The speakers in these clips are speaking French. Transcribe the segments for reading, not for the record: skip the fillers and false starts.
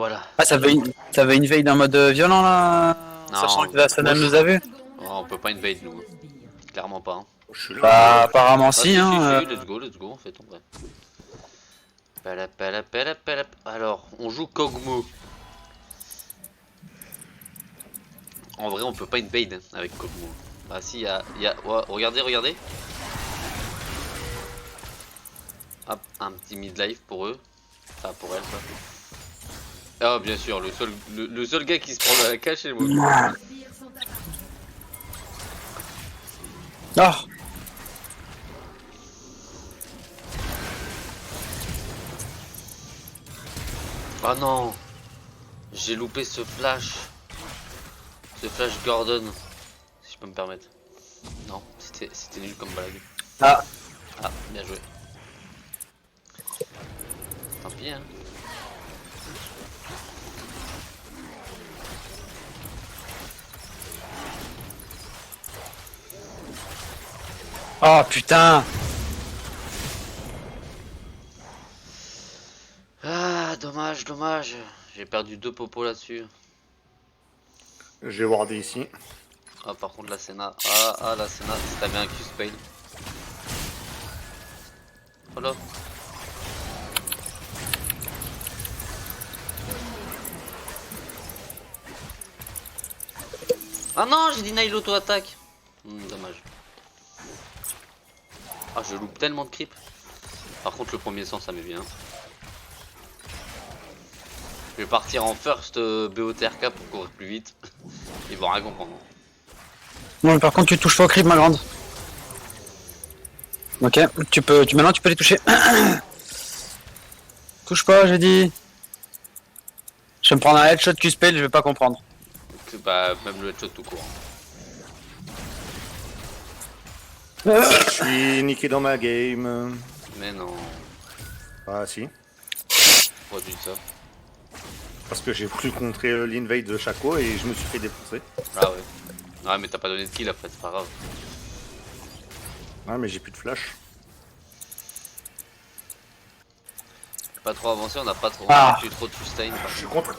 voilà. Ah, ça veut invade en mode violent là. Non, Sachant que la Sana nous a vu. Oh, on peut pas invade nous. Clairement pas. Hein. Je suis là. Bah, apparemment Ah si, hein. let's go en fait en vrai. Palap. Alors, on joue Kog'Maw. En vrai, on peut pas invade hein, avec Kog'Maw. Ah si, ouais, regardez. Hop, un petit midlife pour eux. Enfin, pour elle, quoi. Ah, bien sûr, le seul gars qui se prend dans la cache, c'est moi. Ah. Oh non, j'ai loupé ce flash. Ce flash Gordon. Si je peux me permettre. Non, c'était nul comme blague. Ah. Ah, bien joué. Tant pis, hein. Oh putain. Ah, dommage. J'ai perdu 2 popos là-dessus. Je vais warder ici. Ah, par contre, la Senna. Ah, la Senna, si t'avais un Q-Spade. Oh là. Ah non, j'ai deny l'auto-attaque. Dommage. Ah, je loupe tellement de creep. Par contre, le premier sang, ça met bien. Je vais partir en first BOTRK pour courir plus vite. Ils vont rien comprendre. Bon, par contre, tu touches pas au creep, ma grande. Ok, maintenant tu peux les toucher. Touche pas, j'ai dit. Je vais me prendre un headshot Q-Spell, je vais pas comprendre. Donc, bah, même le headshot tout court. Je suis niqué dans ma game. Mais non, Ah si. pourquoi tu dis ça? Parce que j'ai voulu contrer l'invade de Shaco et je me suis fait défoncer. Ah ouais. Ouais, mais t'as pas donné de kill après, c'est pas grave. Ouais, mais j'ai plus de flash. Pas trop avancé, on a pas trop, Ah. plus trop de sustain. Je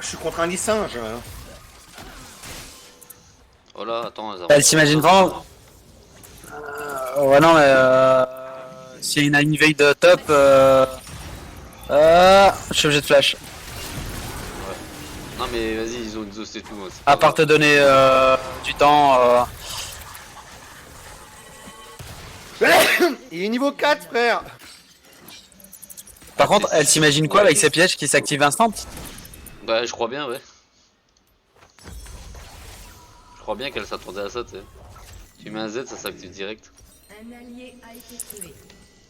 suis contre un singe. Hein. Oh là, attends, Elle s'imagine vraiment. Ouais, non, mais s'il y a une invade top, je suis obligé de flash. Non mais vas-y, ils ont exhausté tout. Hein, À part te donner du temps. Il est niveau 4, frère. Par contre, elle s'imagine quoi avec ces pièges qui s'activent instant? Bah je crois bien, ouais. Je crois bien qu'elle s'attendait à ça, tu sais. Tu mets un Z, ça s'active direct. Un allié a été tué.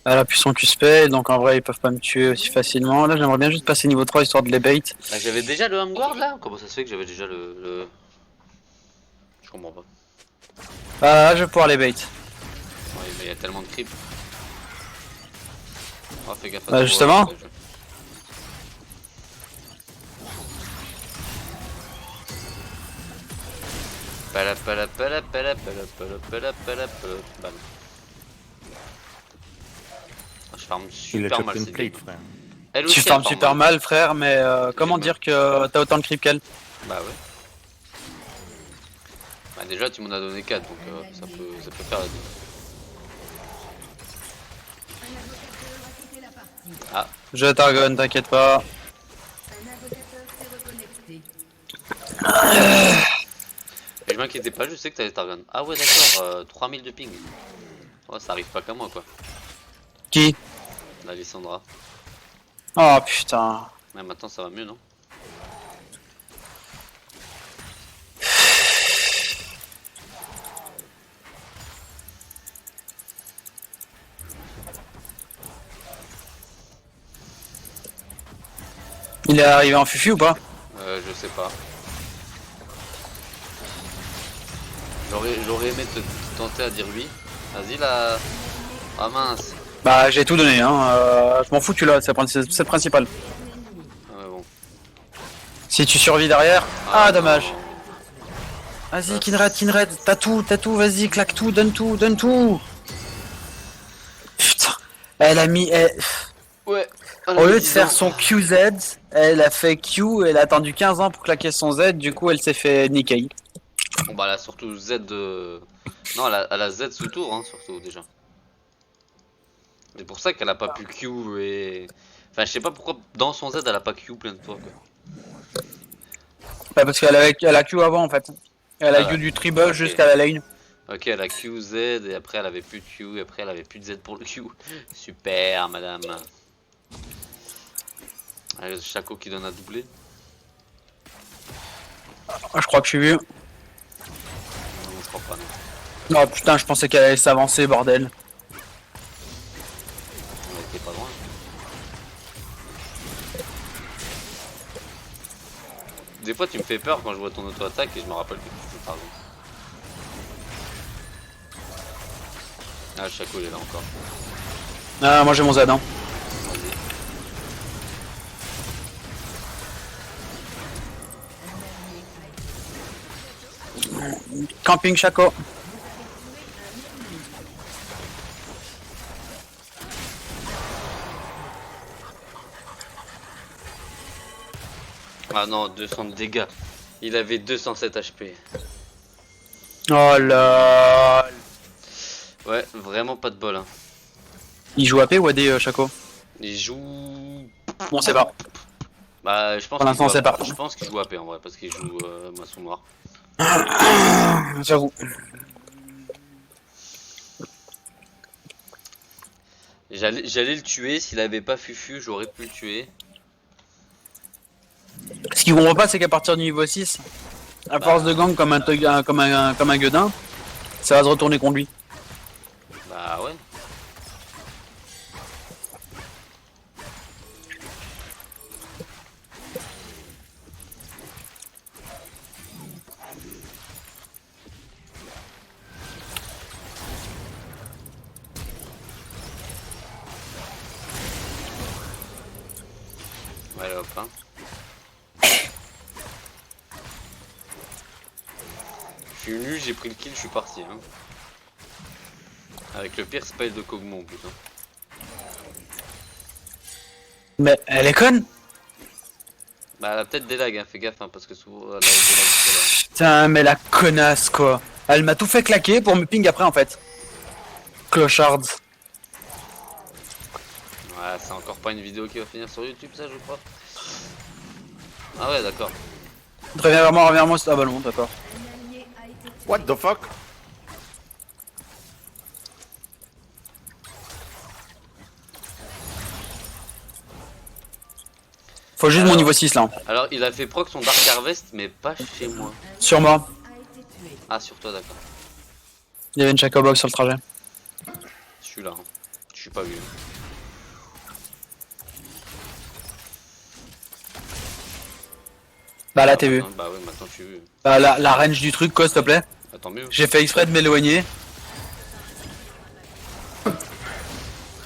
Elle appuie son Q-Spell, donc en vrai ils peuvent pas me tuer aussi facilement. Là j'aimerais bien juste passer niveau 3 histoire de les bait. Bah, j'avais déjà le Homeguard là. Comment ça se fait que j'avais déjà le... Je comprends pas. Ah, je vais pouvoir les bait. Ouais, mais il y a tellement de creep. Oh, fais gaffe à Bah, toi, justement. ouais, Bam. Ah, je farm Il a super chopé mal une ces plate, dudes. frère. Elle Tu aussi, farmes elle super mal frère, mais comment J'ai dire que t'as autant de creep qu'elle? Bah ouais. Bah déjà tu m'en as donné 4 donc ça peut faire la différence. Un invocateur a quitté la partie. Ah, Je targonne, t'inquiète pas. Un invocateur s'est reconnecté. mais je m'inquiétais pas, je sais que t'avais Targon. Ah ouais d'accord, 3000 de ping. Ouais, ça arrive pas qu'à moi quoi. Qui? La Lissandra. Oh putain. Mais maintenant ça va mieux non? Il est arrivé en fufu ou pas? Je sais pas. J'aurais aimé te tenter à dire oui. Vas-y là. Ah mince. Bah j'ai tout donné hein, je m'en fous tu l'as, c'est le principal. Ah ouais bon. Si tu survis derrière, ah dommage. non. Vas-y Kinred, t'as tout, vas-y, claque tout, donne tout. Putain, elle a mis... Ouais. Au lieu de faire son QZ, elle a fait Q, elle a attendu 15 ans pour claquer son Z, du coup elle s'est fait niquer. Bon bah elle a surtout Z de... Non, elle a Z sous tour, hein, surtout déjà. C'est pour ça qu'elle a pas pu Q et... Enfin, je sais pas pourquoi dans son Z elle a pas Q plein de fois, quoi. Bah, parce elle a Q avant en fait. Elle a Ah, Q du tribal ok. jusqu'à la lane. Ok, elle a Q, Z, et après elle avait plus de Q, et après elle avait plus de Z pour le Q. Super, madame. Allez, Chaco qui donne un doublé. Ah, je crois que je suis vu. Non, je crois pas, non. Oh putain, je pensais qu'elle allait s'avancer, bordel. On était pas loin. Des fois tu me fais peur quand je vois ton auto-attaque et je me rappelle que tu fais pardon. Ah, Chaco il est là encore. Ah, moi j'ai mon Z, hein. Camping Chaco. Ah non, 200 de dégâts. Il avait 207 HP. Oh là. Ouais, vraiment pas de bol. Hein. Il joue AP ou AD Chaco? Il joue... On sait pas. Bah, je pense Pour l'instant, qu'il joue c'est pas. Je pense qu'il joue AP en vrai, parce qu'il joue maçon noir. J'avoue. J'allais le tuer, s'il avait pas Fufu, j'aurais pu le tuer. Ce qu'il comprend pas, c'est qu'à partir du niveau 6, à force de gang comme un gueudin, ça va se retourner contre lui. Bah ouais. Ouais, hop, hein. Je suis nul, j'ai pris le kill, je suis parti. Hein. Avec le pire spell de Kog'Maw, putain. Mais elle est conne. Bah, elle a peut-être des lags, hein, fais gaffe, hein, parce que souvent elle a des lags tout à l'heure. Putain, mais la connasse quoi. Elle m'a tout fait claquer pour me ping après en fait. Clochards. Ouais, c'est encore pas une vidéo qui va finir sur YouTube, ça, je crois. Ah ouais, d'accord. Reviens vers moi. Ah bah non, d'accord. Un allié a été tué. What the fuck? Faut juste Alors- mon niveau 6 là. Alors, il a fait proc son Dark Harvest, mais pas chez moi. Sur moi. A été tué. Ah, sur toi, d'accord. Il y avait une Chaco Box sur le trajet. Je suis là. Hein. Je suis pas vu. Bah là t'es vu. Bah ouais, maintenant je suis vu. Bah la range du truc quoi s'il te plaît. Attends mieux. J'ai fait exprès de m'éloigner.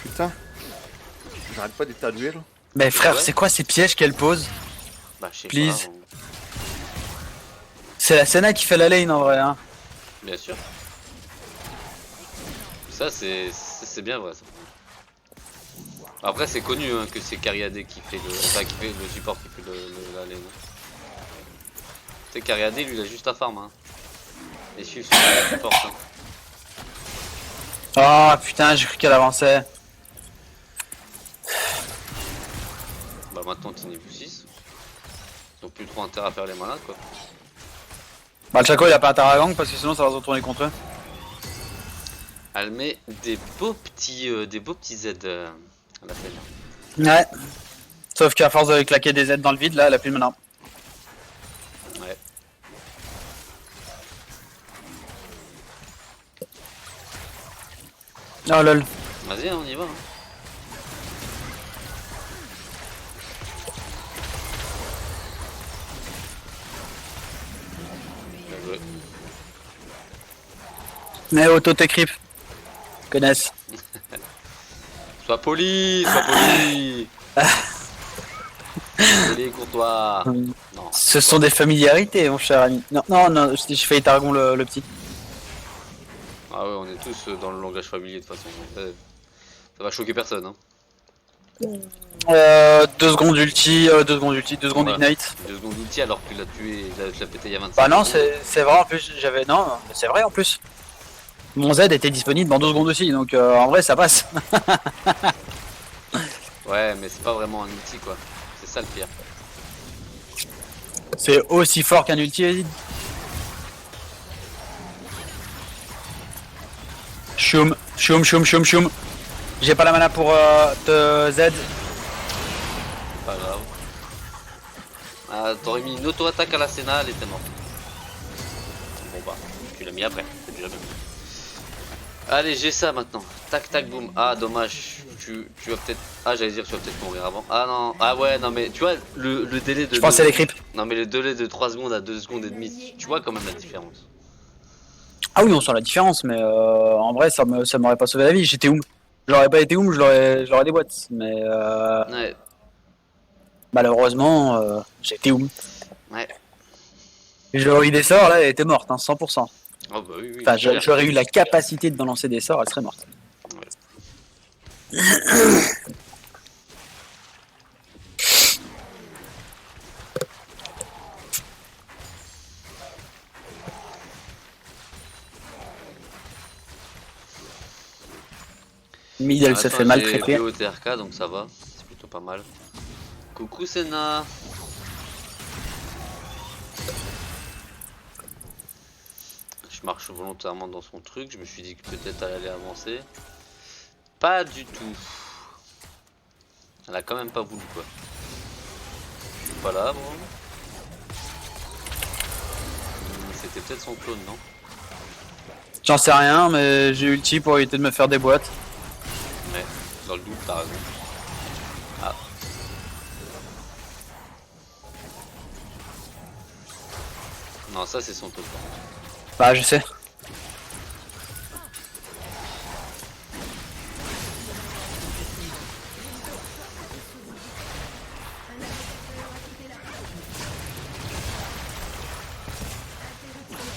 Putain. J'arrête pas d'étaler là. Mais frère, Ouais. c'est quoi ces pièges qu'elle pose? Bah, je sais Please. pas. C'est la Senna qui fait la lane en vrai hein. Bien sûr. Ça, c'est bien vrai. Ça. Après, c'est connu hein, que c'est Cariadé qui fait le. Enfin, qui fait le support qui fait la lane. Tu sais, Cariadé, lui, il a juste la farm. Hein. Et suivre son support. Hein. Oh putain, j'ai cru qu'elle avançait. Bah, maintenant, t'es niveau 6. Ils ont plus trop intérêt à faire les malins, quoi. Bah le Chaco il a pas intérêt à gang parce que sinon ça va se retourner contre eux. Elle met des beaux petits Z à la scène. Ouais. Sauf qu'à force de claquer des Z dans le vide là, elle a plus de mana. Ouais. Oh lol. Vas-y, hein, on y va. Hein. Bien joué. Mais auto t'écrip. Connaisse. Sois poli, sois poli. Poli et courtois. Non. Ce sont des familiarités mon cher ami. Non, j'ai failli Targon le petit. Ah ouais, on est tous dans le langage familier de toute façon. Ça va choquer personne. Hein. 2 secondes ulti, 2 secondes ulti, 2 secondes Ouais. ignite. 2 secondes d'ulti alors qu'il l'a tué, il l'a pété il y a 25 Bah non, secondes. c'est vrai en plus, j'avais. Non, mais c'est vrai en plus. Mon Z était disponible dans 2 secondes aussi, donc en vrai ça passe. Ouais, mais c'est pas vraiment un ulti quoi. C'est ça le pire. C'est aussi fort qu'un ulti, Edith. Choum, choum, choum, choum, choum. J'ai pas la mana pour te Z. C'est pas grave. Ah, t'aurais mis une auto-attaque à la Senna, elle était morte. Bon bah, tu l'as mis après, c'est déjà bien. Allez, j'ai ça maintenant. Tac, tac, boum. Ah, dommage. Tu vas peut-être. Ah, j'allais dire, tu vas peut-être mourir avant. Ah non, ah ouais, non, mais tu vois, le délai de. Je pense à les creeps. Non, mais le délai de 3 secondes à 2 secondes et demie, tu vois quand même la différence. Ah oui, on sent la différence, mais en vrai ça m'aurait pas sauvé la vie. J'étais Oum. J'aurais pas été Oum, je l'aurais des boîtes. Mais Ouais, malheureusement, j'étais Oum. ouais. J'aurais eu des sorts, là, elle était morte, hein, 100%. Oh bah oui, oui. Enfin, c'est clair. j'aurais eu la capacité de balancer des sorts, elle serait morte. Mid, elle se Attends, fait mal j'ai traiter. BOTRK donc ça va, c'est plutôt pas mal. Coucou Senna. Je marche volontairement dans son truc, je me suis dit que peut-être elle allait avancer. Pas du tout. Elle a quand même pas voulu quoi. Je suis pas là, bro. C'était peut-être son clone, non? J'en sais rien, mais j'ai ulti pour éviter de me faire des boîtes. Ouais, dans le doute, t'as raison. Ah. Non, ça c'est son totem. Bah, je sais.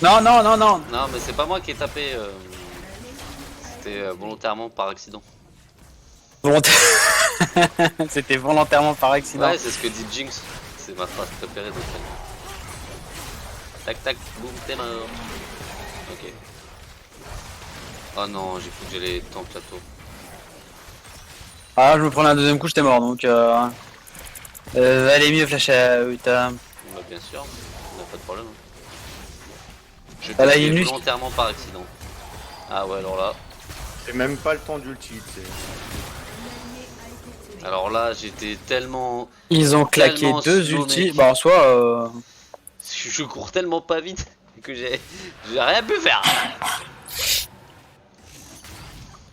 Non, non, non, non. Non, mais c'est pas moi qui ai tapé. C'était volontairement par accident. Volontaire. C'était volontairement par accident. Ouais, c'est ce que dit Jinx. C'est ma phrase préférée de elle. Tac tac, boum, t'es mort. Ok. Oh non, j'ai cru que j'allais tank la tour. Ah, je me prenais un deuxième coup, j'étais mort, donc allez mieux flash à Uta. Bah, bien sûr, on a pas de problème. Je Elle a tapais une volontairement par accident. Ah ouais, alors là. J'ai même pas le temps d'ulti. Alors là, j'étais tellement. Ils ont claqué Tellement 2 slow, ultis. mec. Bah, en soi, Je cours tellement pas vite que j'ai rien pu faire.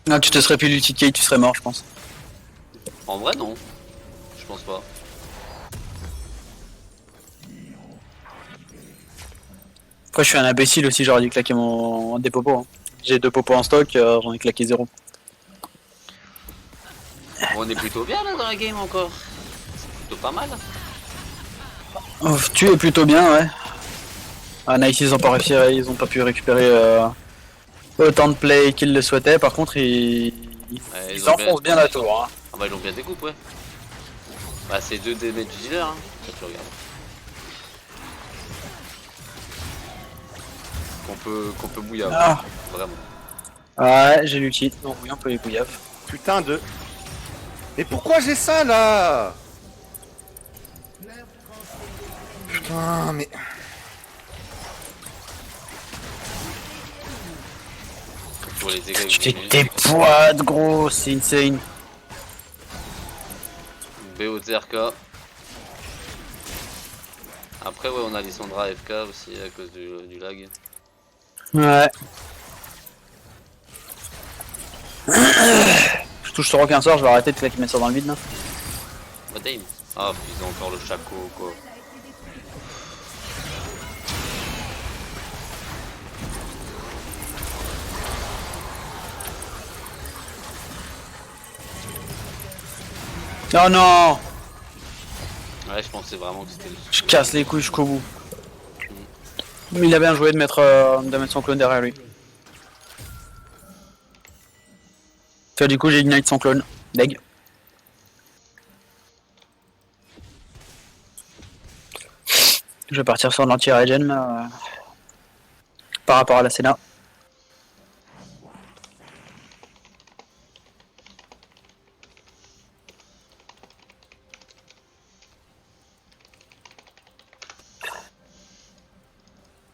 non, tu te serais pris l'ulti de Kate, tu serais mort, je pense. En vrai, non. Je pense pas. Après, je suis un imbécile aussi, j'aurais dû claquer des popos. Hein. J'ai 2 popos en stock, j'en ai claqué 0. On est plutôt bien là dans la game encore. C'est plutôt pas mal. Oh, tu es plutôt bien, ouais. Ah, Nice, ils ont pas réussi, ils ont pas pu récupérer autant de play qu'ils le souhaitaient. Par contre, ils ils ont enfoncent bien la tour. Hein. Ah bah ils l'ont bien découpé, ouais. Bah c'est 2 damage dealer, hein. Ça tu regardes. Qu'on peut bouillave. Ah. Vraiment. Ouais, j'ai l'ulti, donc oui, on peut les bouillave. Putain de. Mais pourquoi j'ai ça là? Putain, mais. Pour les dégâts Tu que fais j'ai mis. tes poids, gros, c'est insane. BOTRK. Après ouais on a Lissandra FK aussi à cause du lag. Ouais. Je touche sur aucun sort, je vais arrêter de claquer mes sorts dans le vide là. Bah damn. Ah ils ont encore le chaco quoi. Oh non! Ouais je pensais vraiment que c'était le. Je casse les couilles jusqu'au bout. Mais il a bien joué de mettre son clone derrière lui. Tu vois, du coup j'ai ignite son clone. Deg. Je vais partir sur l'anti-regen là, par rapport à la Senna.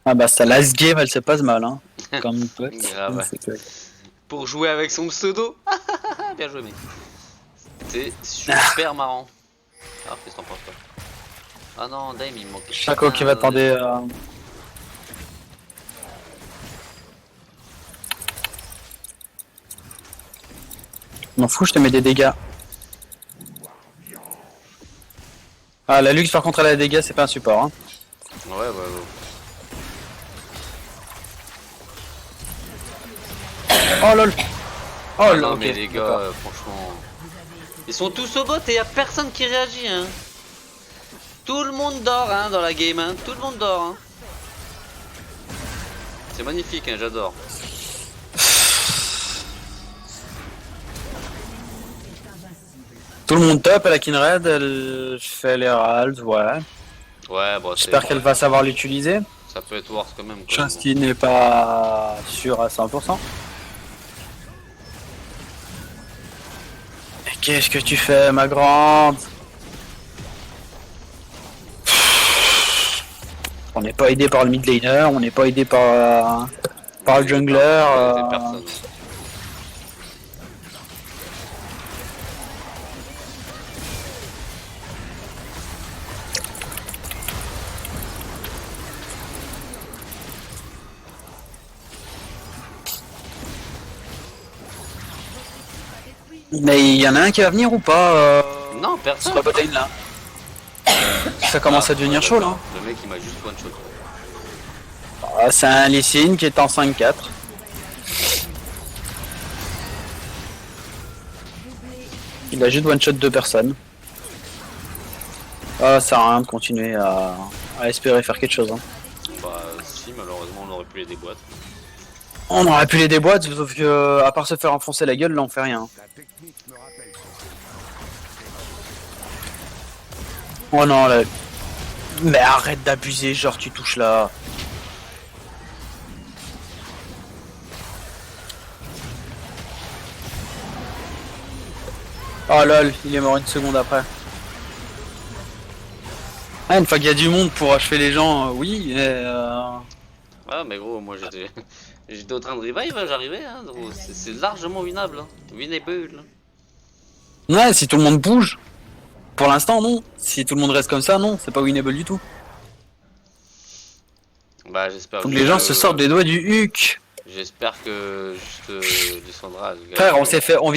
Ah bah ça last game elle se passe mal hein. Comme pote. Grave. C'est que- Pour jouer avec son pseudo. Bien joué mec. C'est super marrant. Ah qu'est-ce que t'en penses toi? Ah non Dame il me manque. Chaco qui va tenter. M'en fous, je te mets des dégâts. Ah la luxe par contre elle a des dégâts, c'est pas un support hein. Ouais. Oh lol. Oh Ah lol. non ok, mais les gars d'accord. franchement. Ils sont tous au bot et y a personne qui réagit hein. Tout le monde dort hein dans la game hein. Tout le monde dort hein. C'est magnifique hein, j'adore. Tout le monde top, elle a Kinred, elle fait les ralts, ouais. Ouais bon J'espère qu'elle va savoir l'utiliser. ça peut être worse quand même quoi. Chose qui n'est pas sûr à 100%. Mais qu'est-ce que tu fais, ma grande? On n'est pas aidé par le mid laner, on n'est pas aidé par le jungler. C'est personne. Mais il y en a un qui va venir ou pas Non sur personne. la botlane là? Ça commence à devenir chaud là. Le mec il m'a juste one shot. Ah, c'est un Lee Sin qui est en 5-4. Il a juste one shot 2 personnes. Ah, ça sert à rien de continuer à espérer faire quelque chose. Hein. Bah si malheureusement on aurait pu les déboîter. On aurait pu les déboîter, sauf que à part se faire enfoncer la gueule, là on fait rien. Oh non là. Mais arrête d'abuser, genre tu touches là. Oh lol, il est mort une seconde après. Ah, une fois qu'il y a du monde pour achever les gens, oui, mais Ah mais gros moi j'étais j'étais en train de revive, j'arrivais hein, gros. C'est largement winnable. Hein. Winnable. ouais, si tout le monde bouge, pour l'instant non. Si tout le monde reste comme ça, non, c'est pas winnable du tout. Bah j'espère Faut que juste les gens se sortent des doigts du huc. J'espère que juste Lissandra. Frère, on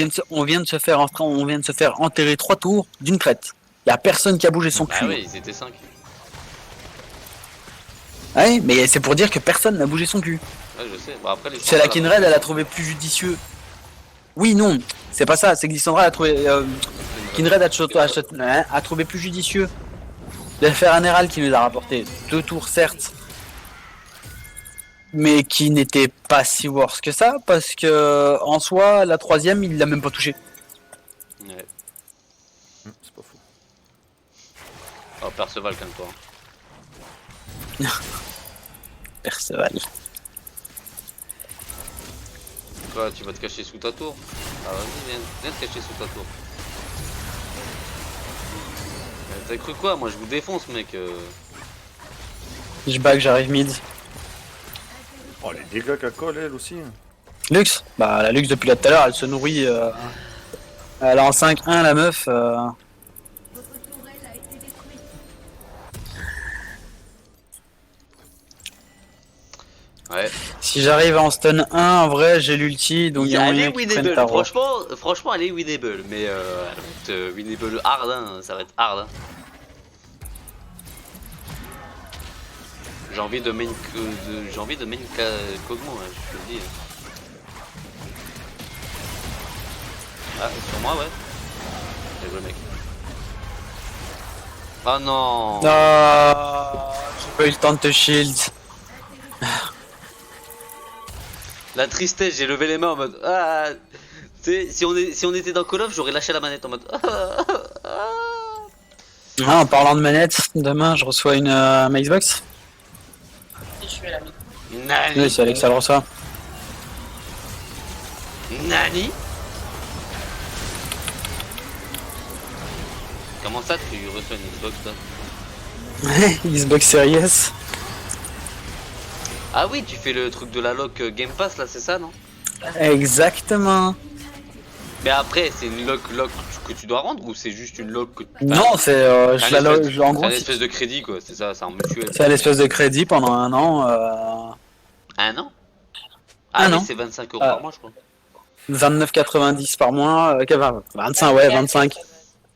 vient de se faire enterrer 3 tours d'une traite. Y a personne qui a bougé son Ah cul. oui ils étaient 5. Ouais, mais c'est pour dire que personne n'a bougé son cul. Ouais je sais. Bon après C'est la Kinred, elle a trouvé plus judicieux. Oui, non, c'est pas ça. C'est que Lissandra a trouvé. Kinred a trouvé plus judicieux de faire un Herald qui nous a rapporté 2 tours, certes, mais qui n'était pas si worse que ça, parce que en soi, la 3ème, il l'a même pas touché. Ouais. C'est pas fou. Oh Perceval calme-toi. Perceval. Quoi tu vas te cacher sous ta tour? Ah vas-y viens te cacher sous ta tour. T'as cru quoi? Moi je vous défonce mec. Je back, j'arrive mid. Oh, les dégâts qu'elle colle, elle aussi. Lux, bah la Lux depuis là tout à l'heure, elle se nourrit. Elle est en 5-1 la meuf. Votre tourelle a été détruite. Ouais. Si j'arrive en stun 1, en vrai, j'ai l'ulti, donc il y a Elle moyen est qu'ils prennent winnable. ta roue. Franchement elle est winnable. Mais elle va être winnable hard hein. Ça va être hard hein. J'ai envie de main Kog'Maw, hein, je te le dis. Ah, sur moi, ouais. J'ai joué, mec. Oh non. Ah, j'ai pas eu le temps de te shield. La tristesse, j'ai levé les mains en mode. Ah. Tu sais, si on était dans Call of, j'aurais lâché la manette en mode. Ah, en parlant de manette, demain je reçois ma Xbox. Nani? Oui, c'est Alexa le reçoit. Nani? Comment ça tu reçois une Xbox toi? Xbox Series S. Ah oui, tu fais le truc de la lock Game Pass là, c'est ça non? Exactement. Mais après, c'est une lock que tu dois rendre ou c'est juste une lock que tu Non, c'est je la en gros, une espèce de crédit quoi, c'est ça, c'est en mutuel. c'est à l'espèce de crédit pendant un an. Un an? Ah Un oui, an. c'est 25 euros par mois je crois. 29,90 par mois, 25, ouais, 25,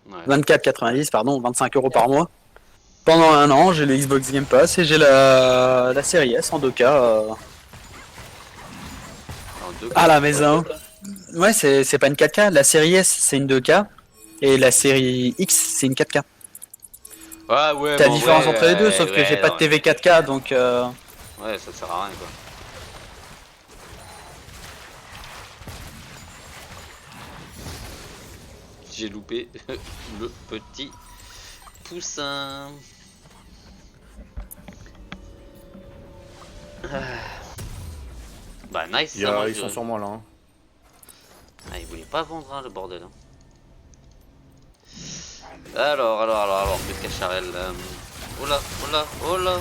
Ouais. 24,90, pardon, 25 euros par mois. Pendant un an, j'ai le Xbox Game Pass et j'ai la série S en 2K En deux, à la maison. Ouais, c'est pas une 4K, la série S c'est une 2K et la série X c'est une 4K. Ah ouais, T'as la bon, différence ouais, entre les deux, sauf que ouais, j'ai pas de non, TV 4K donc Ouais, ça sert à rien quoi. J'ai loupé le petit poussin. Ah. Bah nice ça, moi, Ils sont sur moi là. Hein. Ah, il voulait pas vendre hein, le bordel. Hein. Alors, qu'est-ce qu'il y a Charel Oh là, oh là, oh là.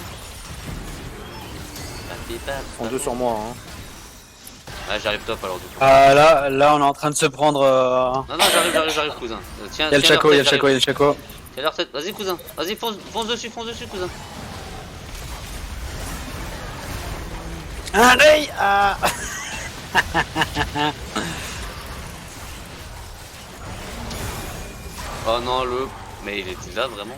Ils sont deux sur moi. Hein. Ah, j'arrive top alors du coup. ah, là on est en train de se prendre. Non, j'arrive cousin. Tiens, Y'a le tiens Chaco, leur y'a le tête, Chaco, y'a le Chaco. Tiens leur tête, vas-y cousin, vas-y fonce dessus cousin. Allez ah. Oh non le... Mais il était là vraiment.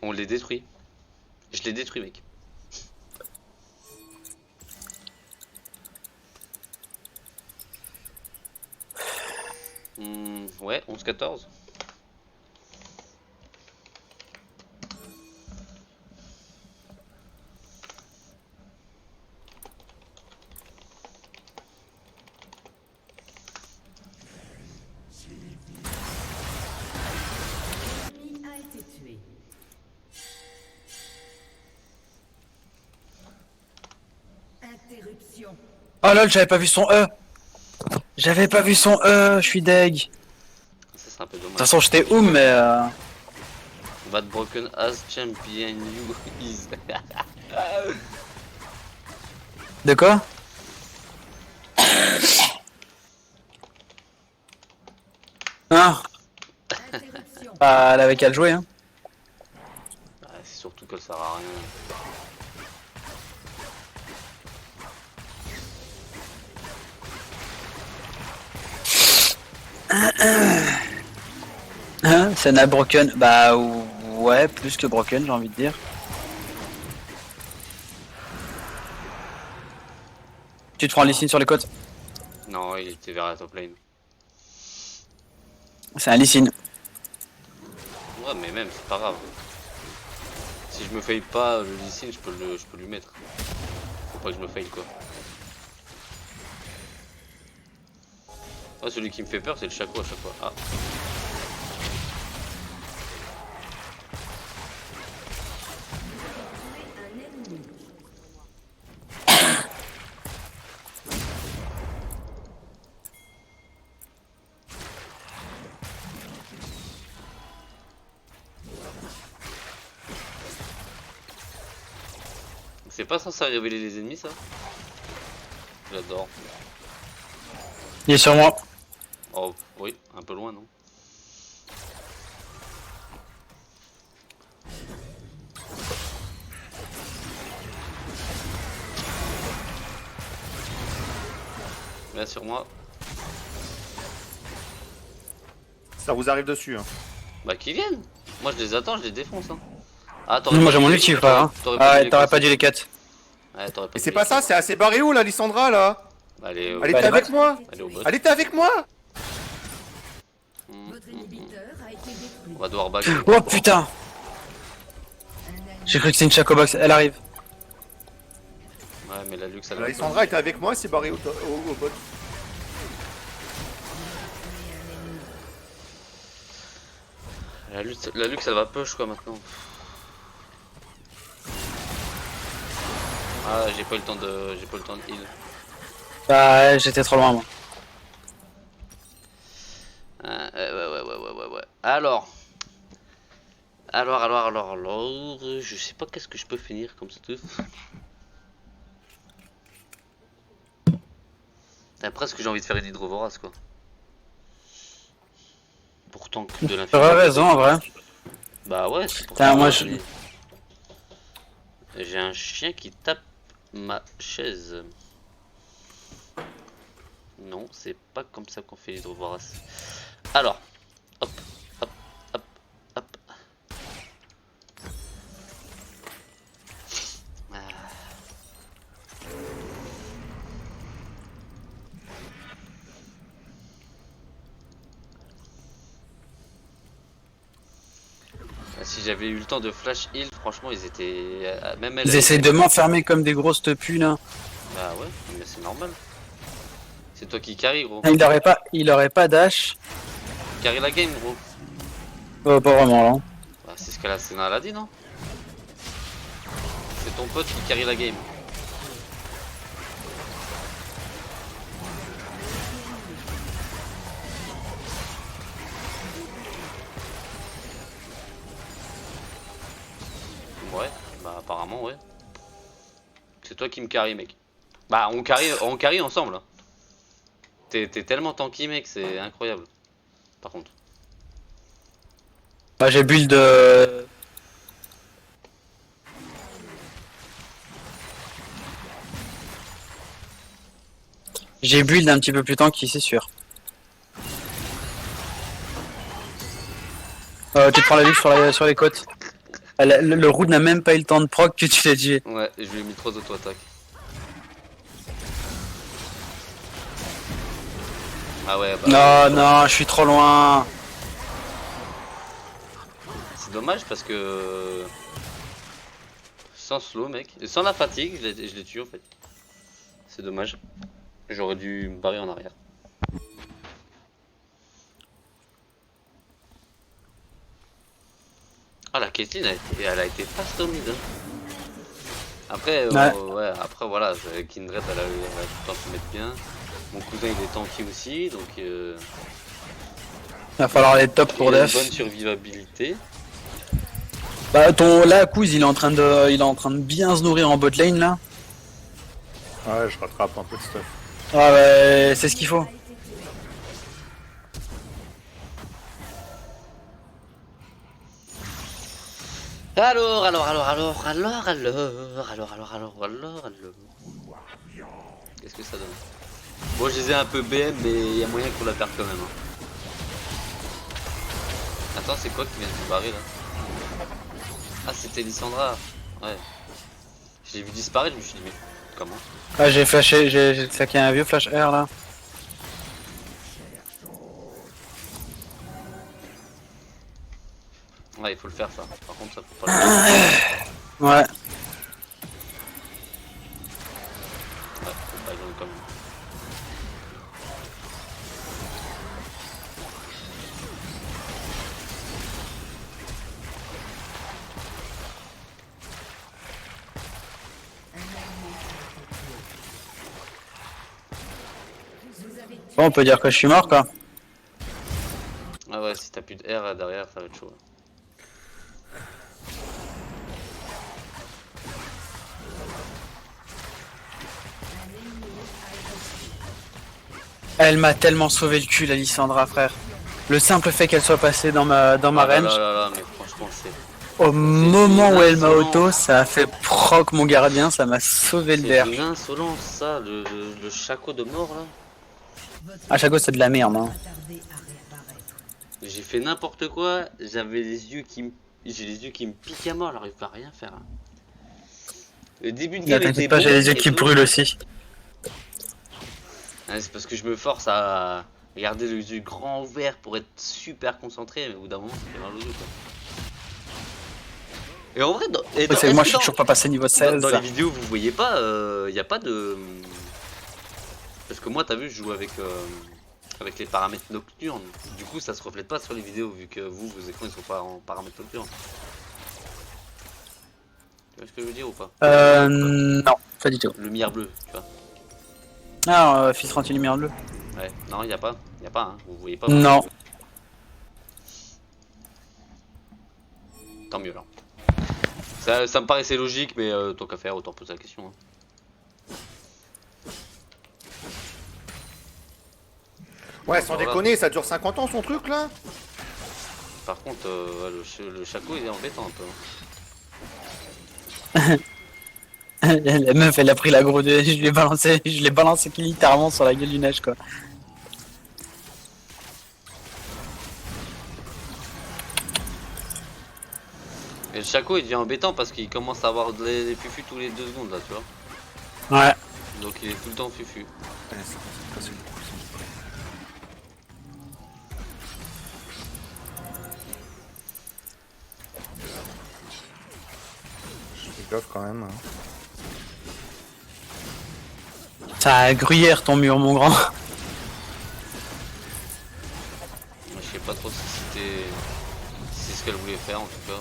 On les détruit. Je l'ai détruit mec. Ouais, 11-14. L'ennemi a été tué. Interruption. Oh lol, j'avais pas vu son E. J'avais pas vu son E, je suis deg. Ça c'est un peu De dommage. toute façon, j'étais où, mais Bad Broken as champion you is. de quoi? Hein? Interruption. Bah, elle avait qu'à le jouer, hein. C'est surtout que ça sert à rien. Hein? Senna Broken, bah ouais, plus que Broken, j'ai envie de dire. Tu te prends les signes sur les côtes? Non, il était vers la top lane. C'est un Lee Sin. Ouais, mais même, c'est pas grave. Si je me faille pas le Lee Sin, je peux lui mettre. Faut pas que je me faille quoi. Ah, celui qui me fait peur, c'est le Chaco à chaque fois. Ah. Un ennemi. C'est pas censé révéler les ennemis ça? J'adore. Il est sur moi. Oh oui, un peu loin non? Viens sur moi. Ça vous arrive dessus. Hein. Bah qu'ils viennent. Moi je les attends, je les défonce hein. Ah Moi j'ai mon ulti, frère. Hein. Ah, t'aurais pas dû les 4. Ouais, t'aurais pas Et dû c'est les pas ça, c'est assez barré où là, Lissandra là? Allez, Allez, Bah, t'es elle avec moi. allez au bot. Allez, t'es avec moi. Votre inhibiteur a été détruit. On va devoir back. Oh putain. J'ai cru que c'est une Chaco Box, elle arrive. Ouais, mais la Lux, elle Là, va Lissandra était avec moi, elle s'est barrée au bot. La Lux, elle va push quoi maintenant. Ah, j'ai pas eu le temps de heal. Bah j'étais trop loin moi. Ouais. Alors, je sais pas qu'est-ce que je peux finir comme stuff. Presque j'ai envie de faire une hydrovorace quoi. Pourtant que de l'infini. T'aurais raison en vrai. Bah ouais, c'est pour Putain, ça. moi, J'ai un chien qui tape ma chaise. Non, c'est pas comme ça qu'on fait l'hydrovorace. Alors, hop. Ah. Si j'avais eu le temps de flash heal, franchement, ils étaient. Même elle. Ils essaient de m'enfermer comme des grosses tepues là. Bah ouais, mais c'est normal. C'est toi qui carry, gros. Il aurait pas dash. Carry la game, gros. Pas vraiment là. Bah, c'est ce qu'elle a dit, non? C'est ton pote qui carry la game. Ouais, bah apparemment ouais. C'est toi qui me carry mec. Bah on carry ensemble. Hein. T'es tellement tanky mec, c'est incroyable. Par contre. Bah j'ai build J'ai build un petit peu plus tanky, c'est sûr. Tu te prends la vie sur les côtes. Le route n'a même pas eu le temps de proc que tu l'as dit. Ouais, je lui ai mis 3 auto-attaques. Ah ouais bah. Non, je suis trop loin. C'est dommage parce que. Sans slow mec. Et sans la fatigue, je l'ai tué en fait. C'est dommage. J'aurais dû me barrer en arrière. Ah la Caitlyn elle a été fast au mid. Hein. Après ouais, après voilà, Kindred elle a tout le temps de se mettre bien. Mon cousin il est tanky aussi donc Il va falloir aller top pour il a une def. bonne survivabilité. Bah là Kouz il est en train de bien se nourrir en bot lane là. Ouais, je rattrape un peu de stuff. Ah bah c'est ce qu'il faut. Alors. Qu'est-ce que ça donne? Bon je les ai un peu BM mais il y a moyen qu'on la perde quand même. Hein. Attends c'est quoi qui vient de se barrer là? Ah c'était Lissandra. Ouais. Je l'ai vu disparaître, je me suis dit mais comment? Ah j'ai flashé, j'ai saqué un vieux flash R là. Ouais il faut le faire ça. Par contre ça faut pas le faire. Ouais. Ouais, faut pas y aller quand même. Bon on peut dire que je suis mort quoi. Ah ouais si t'as plus de R derrière ça va être chaud. Elle m'a tellement sauvé le cul la Lissandra frère. Le simple fait qu'elle soit passée dans ma Ah là range. là, mais franchement c'est... Au moment où elle m'a insolent. auto, ça a fait proc mon gardien, ça m'a sauvé le C'est verre. une insolence ça, le chaco de mort là. À chaque fois c'est de la merde hein. J'ai fait n'importe quoi, j'avais les yeux qui me... J'ai les yeux qui me piquent à mort, j'arrive pas à rien faire. Hein. Le début de game était T'inquiète pas, bon, j'ai les yeux et qui tout. brûlent aussi. Ouais, c'est parce que je me force à garder les yeux grands ouverts pour être super concentré, mais au bout d'un moment, ça fait mal aux yeux, quoi. Et en vrai, Oui, c'est que moi je suis toujours pas passé niveau 16. dans les vidéos, vous voyez pas, y a pas de. Parce que moi, t'as vu, je joue avec les paramètres nocturnes. Du coup, ça se reflète pas sur les vidéos, vu que vous, vos écrans, ils sont pas en paramètres nocturnes. Tu vois ce que je veux dire ou pas? Non, pas du tout. Lumière bleue, tu vois. Ah, fils rendu lumière bleue. Ouais, non, y a pas, hein. Vous voyez pas. Non. Tant mieux, alors. Ça me paraissait logique, mais tant qu'à faire, autant poser la question. Hein. Ouais, sans Voilà. déconner, ça dure 50 ans son truc là. Par contre, le chaco, il est embêtant un peu. La meuf elle a pris l'agro de. Je l'ai balancé littéralement sur la gueule du neige quoi. Et le chaco, il devient embêtant parce qu'il commence à avoir les fufus tous les 2 secondes, là, tu vois. Ouais. Donc il est tout le temps fufu. Ouais, c'est facile. Je fais gaffe quand même. Hein. Ça a gruyère ton mur mon grand. Moi, je sais pas trop si c'était. Si c'est ce qu'elle voulait faire en tout cas.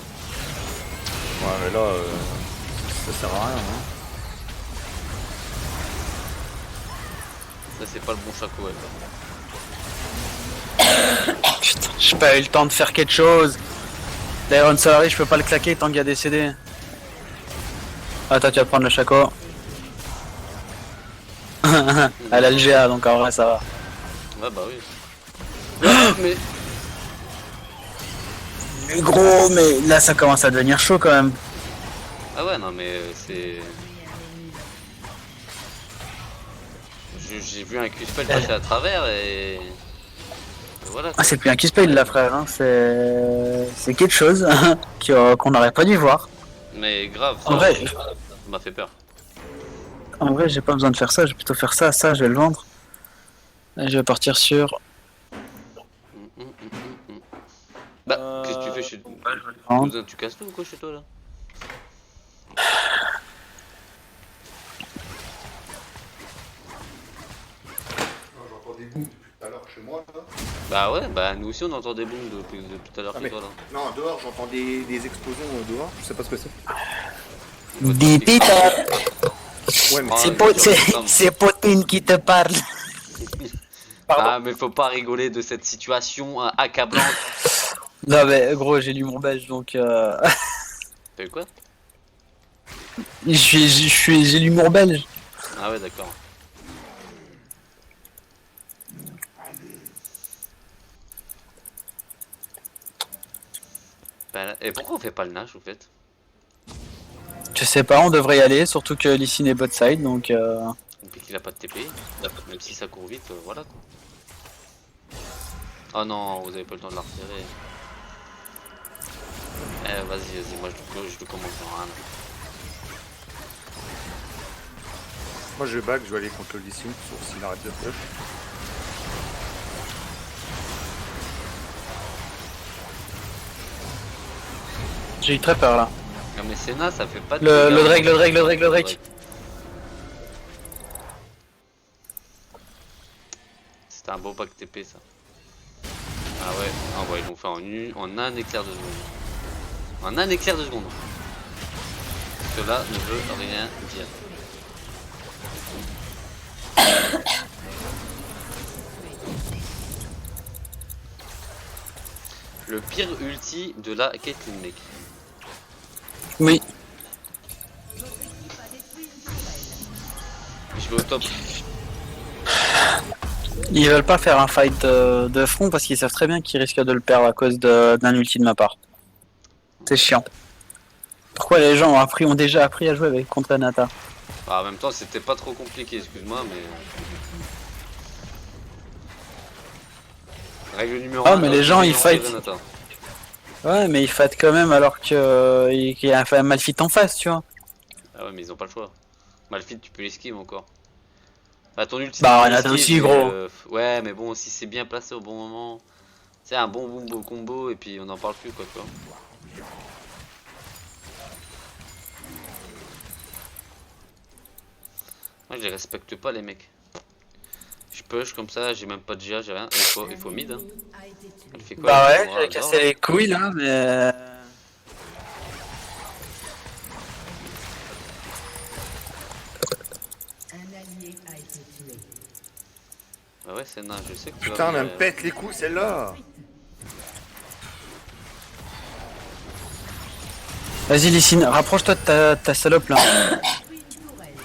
Ouais, mais là, ça sert à rien. Hein. Ça, c'est pas le bon chaco, elle. Putain, j'ai pas eu le temps de faire quelque chose. L'Iron Salary, je peux pas le claquer tant qu'il y a des CD. Attends, tu vas prendre le chaco. Elle a le GA donc en vrai ça va. Ouais, bah oui. Ah, mais. Mais gros, mais là ça commence à devenir chaud quand même. Ah ouais, non, mais c'est. J'ai vu un Q-spell passer à travers et. Voilà. Ah, c'est plus un qui se paye là frère, hein. C'est quelque chose qu'on n'aurait pas dû voir. Mais grave, En ça vrai, m'a fait peur. j'ai pas besoin de faire ça, je vais plutôt faire ça, je vais le vendre. Et je vais partir sur. Bah, qu'est-ce que tu fais chez toi? vendre. Cousin, tu casses tout ou quoi chez toi là? J'entends des bouts depuis tout à l'heure chez moi. Là. Bah ouais, bah nous aussi on entend des booms depuis tout à l'heure Ah, chez mais- toi là. Non, dehors, j'entends des explosions dehors. Je sais pas ce que c'est. Des pétards. Ouais, mais Ah, C'est mais Po- sur c'est- septembre. c'est Poutine qui te parle. Pardon. Ah mais faut pas rigoler de cette situation accablante. Non mais gros, j'ai lu mon belge donc T'as eu quoi? j'ai l'humour belge. Ah ouais d'accord. Bah, et pourquoi on fait pas le nage au fait? Je sais pas, on devrait y aller, surtout que Lysine est bot side donc Depuis qu'il a pas de TP, même si ça court vite, voilà quoi. Oh non, vous avez pas le temps de la retirer. Eh vas-y, moi je le commence dans rien. moi je back, je vais aller contre le Lee Sin, sauf s'il arrête de push. j'ai eu très peur là. Non mais Senna ça fait pas de Le dégâts. Drake. C'était un beau pack TP ça. Ah ouais, ils l'ont fait en un éclair de seconde. En un éclair de seconde. Cela ne veut rien dire. Le pire ulti de la Caitlyn mec. Oui. Je vais au top. Ils veulent pas faire un fight de front parce qu'ils savent très bien qu'ils risquent de le perdre à cause d'un ulti de ma part. C'est chiant. Pourquoi les gens ont déjà appris à jouer avec contre Nata? Ah, en même temps c'était pas trop compliqué, excuse-moi mais. Règle numéro Ah, 1. mais les gens, ils fight. Ouais, mais ils fight quand même alors qu'il y a un Malphite en face, tu vois. Ah ouais mais ils ont pas le choix. Malphite tu peux l'esquive encore. Bah ton ulti. Bah, c'est Renata esquive, aussi, mais, gros. ouais, mais bon, si c'est bien placé au bon moment. C'est un bon combo et puis on n'en parle plus quoi, tu vois. Moi je les respecte pas les mecs. Je push comme ça, j'ai même pas de GA, j'ai rien. Il faut mid hein. A été tué. Elle fait quoi Bah la ouais, Lissandra, j'avais elle dort, cassé les couilles là, mais... Un allié a été tué. Bah ouais, c'est nain, je sais que tu vas Putain, mais elle venir, me pète les couilles celle-là. Vas-y, Lysine, rapproche-toi de ta salope là. Puis une tourelle.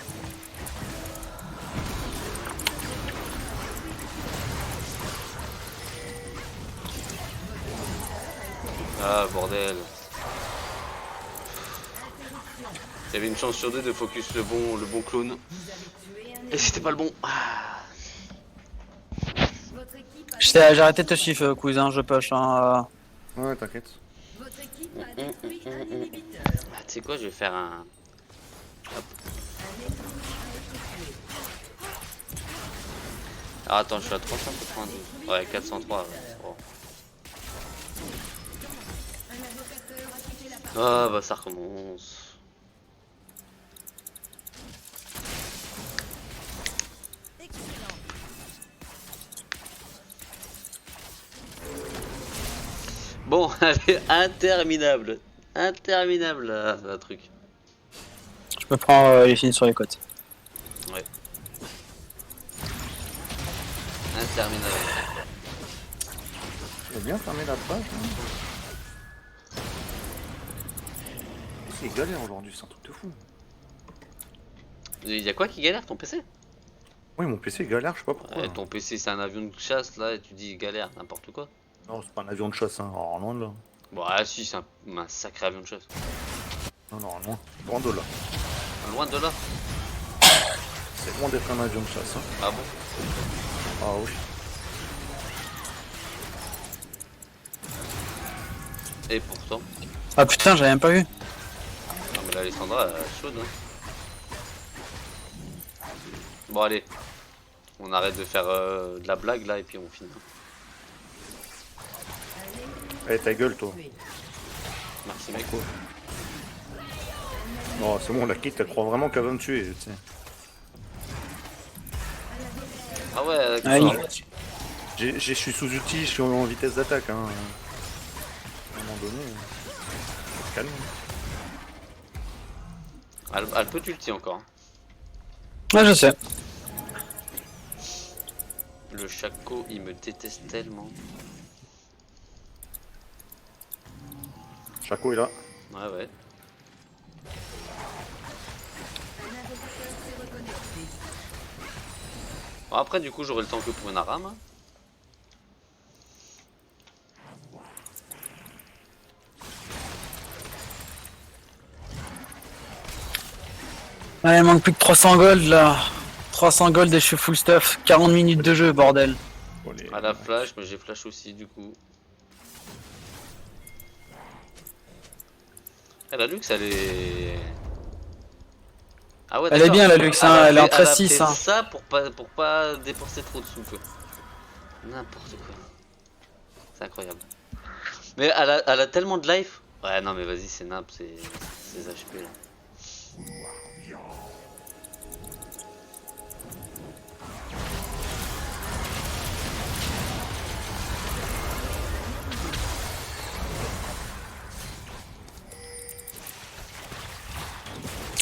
Ah bordel. Il y avait une chance sur deux de focus le bon clone. Vous avez tué un Et c'était pas le bon. Ah. Votre équipe a J'ai arrêté de te suivre, cousin, je push. Hein. Ouais, t'inquiète. Votre équipe a détruit un inhibiteur. Ah, tu sais quoi, je vais faire un. Hop. Ah, attends, je suis à 392. Ouais, 403. Ouais. Oh. Ah bah ça recommence. Bon, allez, interminable. Interminable, le truc. Je peux prendre Lysine sur les côtes. Ouais. Interminable. Tu as bien fermé la page. Hein. C'est galère aujourd'hui, c'est un truc de fou. Il y a quoi qui galère, ton PC? Oui, mon PC galère, je sais pas pourquoi. Ouais, ton PC c'est un avion de chasse là et tu dis galère, n'importe quoi. Non, c'est pas un avion de chasse, hein. Alors, loin de là. Bon, ah si, c'est un sacré avion de chasse. Non, non, loin. Loin de là. Loin de là. C'est loin d'être un avion de chasse. Hein. Ah bon? Ah oui. Et pourtant. Ah putain, j'avais même pas vu. Non mais là, Alessandra, elle est chaude. Hein. Bon, allez. On arrête de faire de la blague là et puis on finit. Eh, ta gueule, toi. Merci mec. Non, c'est bon, la kit, elle croit vraiment qu'elle va me tuer, tu sais. Ah ouais, Ah, d'accord. Je suis sous outil, je suis en vitesse d'attaque, hein. À un moment donné, calme. Elle peut t'ulti encore. Ouais, je sais. Le Chaco, il me déteste tellement. Chaco est là. Ouais, ouais. Bon, après, du coup, j'aurai le temps que pour une arame. Ouais, il manque plus que 300 gold là. 300 gold et je suis full stuff. 40 minutes de jeu, bordel. Bon, les- À la flash, mais j'ai flash aussi, du coup. Eh, la Lux, elle est. Ah ouais, Elle est d'accord. bien, la Lux, hein, elle est en 13-6, fait hein. ça pour pas dépenser trop de sous, quoi. N'importe quoi. C'est incroyable. Mais elle a tellement de life. Ouais, non, mais vas-y, c'est nimp, c'est HP là.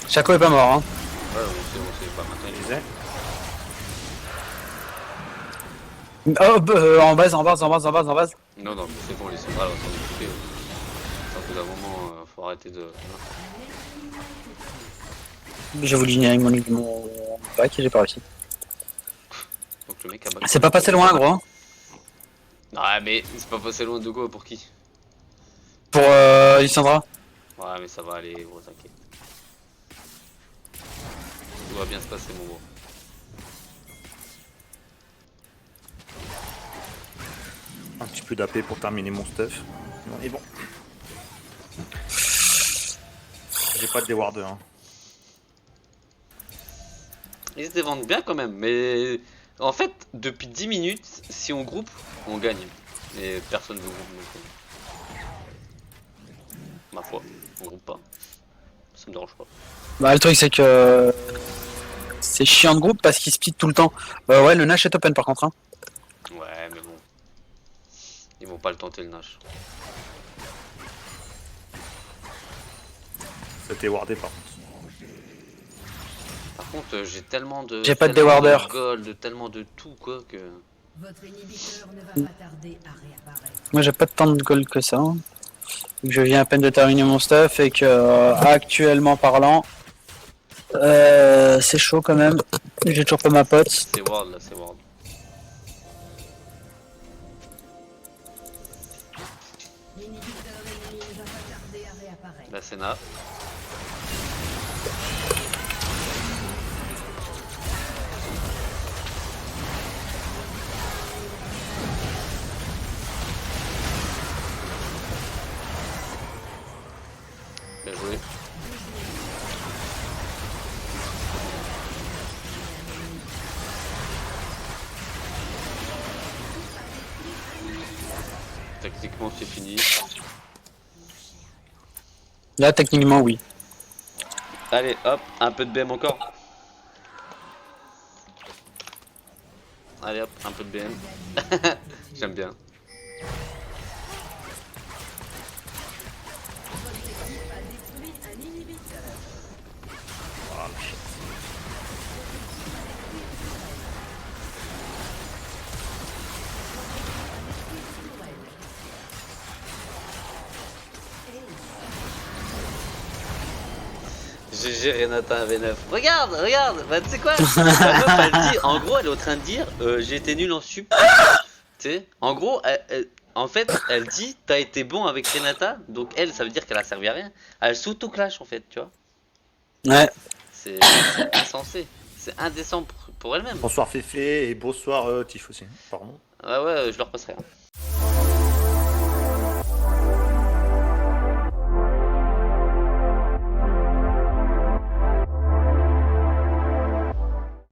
Chaco est pas mort, hein. Ouais, on sait pas maintenant. Je disais. Oh, en base, en base, en base, en base, en base. Non, non, mais c'est bon, les centrales, on s'en est occupé. Au bout d'un moment, faut arrêter de. J'ai voulu générer mon bac et j'ai pas réussi. Donc le mec a back. C'est pas passé loin, gros. Ah, mais c'est pas passé loin de quoi pour qui? Pour Lysandra. Ouais, mais ça va aller, gros, t'inquiète. Tout va bien se passer, mon gros. Un petit peu d'AP pour terminer mon stuff. On est bon. J'ai pas de déwarder. Hein. Ils se défendent bien quand même, mais en fait, depuis 10 minutes, si on groupe, on gagne. Et personne ne groupe. Donc, ma foi, on groupe pas. Ça me dérange pas. Bah, le truc, c'est que c'est chiant de groupe parce qu'ils split tout le temps. Ouais, le Nash est open par contre. Hein. Ouais, mais bon. Ils vont pas le tenter le Nash. C'était wardé par contre. Par contre, j'ai tellement de. J'ai pas de tellement déwarder. gold, tellement de tout quoi que. Votre inhibiteur ne va pas tarder à réapparaître. Moi, j'ai pas tant de gold que ça. Hein. Je viens à peine de terminer mon stuff et que, actuellement parlant, c'est chaud quand même. J'ai toujours pas ma pote. C'est Ward là, c'est Ward. L'inhibiteur ennemi ne va pas tarder à réapparaître. La Senna. Bien joué. Tactiquement c'est fini. Là, techniquement, oui. Allez hop, un peu de BM encore. Allez hop, un peu de BM. J'aime bien. Un inhibiteur. Ah, le shit. GG Renata V9. Regarde, regarde, bah tu sais quoi? La meuf elle dit, en gros elle est en train de dire j'ai été nul en sup. Tu sais, en gros, en fait elle dit t'as été bon avec Renata, donc elle ça veut dire qu'elle a servi à rien. Elle s'auto-clash en fait, tu vois. Ouais. C'est insensé, c'est indécent pour elle-même. Bonsoir Féfé et bonsoir Tiff aussi. Pardon. Ouais ouais, je leur passerai.